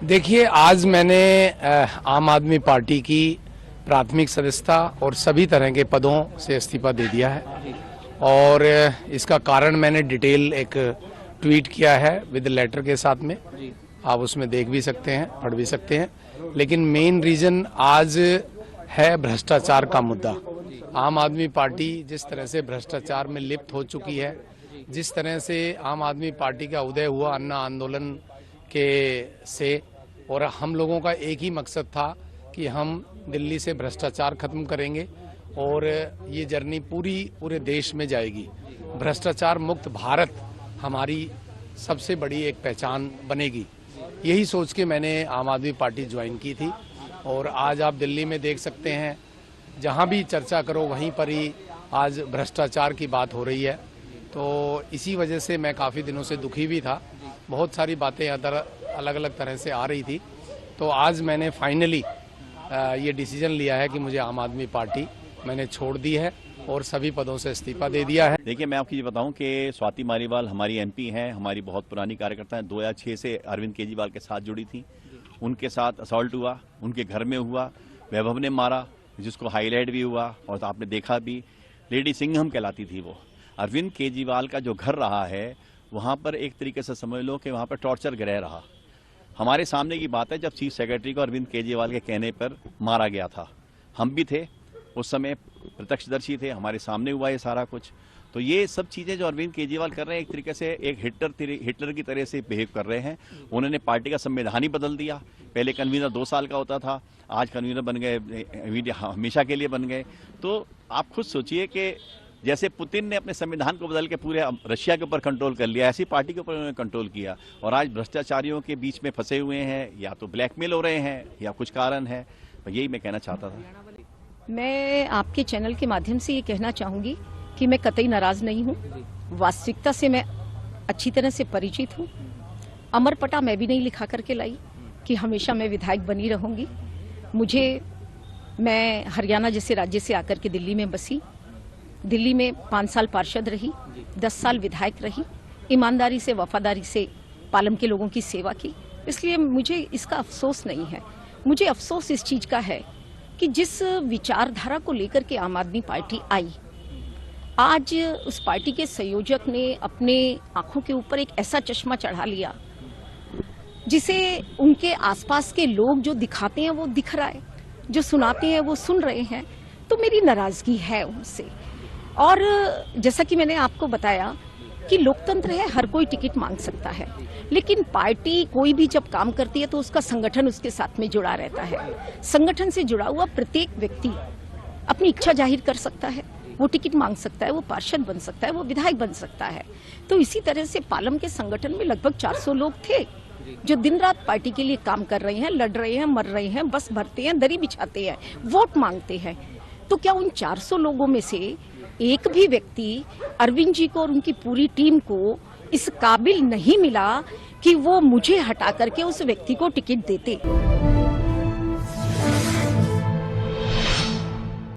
देखिए, आज मैंने आम आदमी पार्टी की प्राथमिक सदस्यता और सभी तरह के पदों से इस्तीफा दे दिया है और इसका कारण मैंने डिटेल एक ट्वीट किया है विद लेटर के साथ में। आप उसमें देख भी सकते हैं, पढ़ भी सकते हैं। लेकिन मेन रीजन आज है भ्रष्टाचार का मुद्दा। आम आदमी पार्टी जिस तरह से भ्रष्टाचार में लिप्त हो चुकी है, जिस तरह से आम आदमी पार्टी का उदय हुआ अन्ना आंदोलन के से, और हम लोगों का एक ही मकसद था कि हम दिल्ली से भ्रष्टाचार खत्म करेंगे और ये जर्नी पूरे देश में जाएगी। भ्रष्टाचार मुक्त भारत हमारी सबसे बड़ी एक पहचान बनेगी। यही सोच के मैंने आम आदमी पार्टी ज्वाइन की थी और आज आप दिल्ली में देख सकते हैं, जहां भी चर्चा करो वहीं पर ही आज भ्रष्टाचार की बात हो रही है। तो इसी वजह से मैं काफ़ी दिनों से दुखी भी था। बहुत सारी बातें अलग अलग तरह से आ रही थी। तो आज मैंने फाइनली ये डिसीजन लिया है कि मुझे आम आदमी पार्टी मैंने छोड़ दी है और सभी पदों से इस्तीफा दे दिया है। देखिए, मैं आपको ये बताऊं कि स्वाति मालीवाल हमारी एमपी हैं, हमारी बहुत पुरानी कार्यकर्ता हैं। 2006 से अरविंद केजरीवाल के साथ जुड़ी थी। उनके साथ असॉल्ट हुआ, उनके घर में हुआ, वैभव ने मारा, जिसको हाईलाइट भी हुआ और आपने देखा भी। लेडी सिंघम कहलाती थी वो। अरविंद केजरीवाल का जो घर रहा है, वहां पर एक तरीके से समझ लो कि वहां पर टॉर्चर गृह रहा। हमारे सामने की बात है जब चीफ सेक्रेटरी को अरविंद केजरीवाल के कहने पर मारा गया था। हम भी थे उस समय, प्रत्यक्षदर्शी थे, हमारे सामने हुआ ये सारा कुछ। तो ये सब चीजें जो अरविंद केजरीवाल कर रहे हैं, एक तरीके से एक हिटलर की तरह से बिहेव कर रहे हैं। उन्होंने पार्टी का संविधान ही बदल दिया। पहले कन्वीनर 2 साल का होता था, आज कन्वीनर बन गए, हमेशा के लिए बन गए। तो आप खुद सोचिए कि जैसे पुतिन ने अपने संविधान को बदल के पूरे रशिया के ऊपर कंट्रोल कर लिया, ऐसी पार्टी के ऊपर उन्होंने कंट्रोल किया और आज भ्रष्टाचारियों के बीच में फंसे हुए हैं, या तो ब्लैकमेल हो रहे हैं या कुछ कारण है। यही मैं कहना चाहता था। मैं आपके चैनल के माध्यम से ये कहना चाहूंगी कि मैं कतई नाराज नहीं हूँ। वास्तविकता से मैं अच्छी तरह से परिचित हूँ। अमर पटा मैं भी नहीं लिखा करके लाई कि हमेशा मैं विधायक बनी रहूंगी। मैं हरियाणा जैसे राज्य से आकर के दिल्ली में बसी, दिल्ली में 5 साल पार्षद रही, 10 साल विधायक रही, ईमानदारी से वफादारी से पालम के लोगों की सेवा की। इसलिए मुझे इसका अफसोस नहीं है। मुझे अफसोस इस चीज का है कि जिस विचारधारा को लेकर के आम आदमी पार्टी आई, आज उस पार्टी के संयोजक ने अपने आंखों के ऊपर एक ऐसा चश्मा चढ़ा लिया जिसे उनके आसपास के लोग जो दिखाते हैं वो दिख रहा है, जो सुनाते हैं वो सुन रहे हैं। तो मेरी नाराजगी है उनसे। और जैसा कि मैंने आपको बताया कि लोकतंत्र है, हर कोई टिकट मांग सकता है, लेकिन पार्टी कोई भी जब काम करती है तो उसका संगठन उसके साथ में जुड़ा रहता है। संगठन से जुड़ा हुआ प्रत्येक व्यक्ति अपनी इच्छा जाहिर कर सकता है, वो टिकट मांग सकता है, वो पार्षद बन सकता है, वो विधायक बन सकता है। तो इसी तरह से पालम के संगठन में लगभग 400 लोग थे जो दिन रात पार्टी के लिए काम कर रहे हैं, लड़ रहे हैं, मर रहे हैं, बस भरते हैं, दरी बिछाते हैं, वोट मांगते हैं। तो क्या उन 400 लोगों में से एक भी व्यक्ति अरविंद जी को और उनकी पूरी टीम को इस काबिल नहीं मिला कि वो मुझे हटा करके उस व्यक्ति को टिकट देते?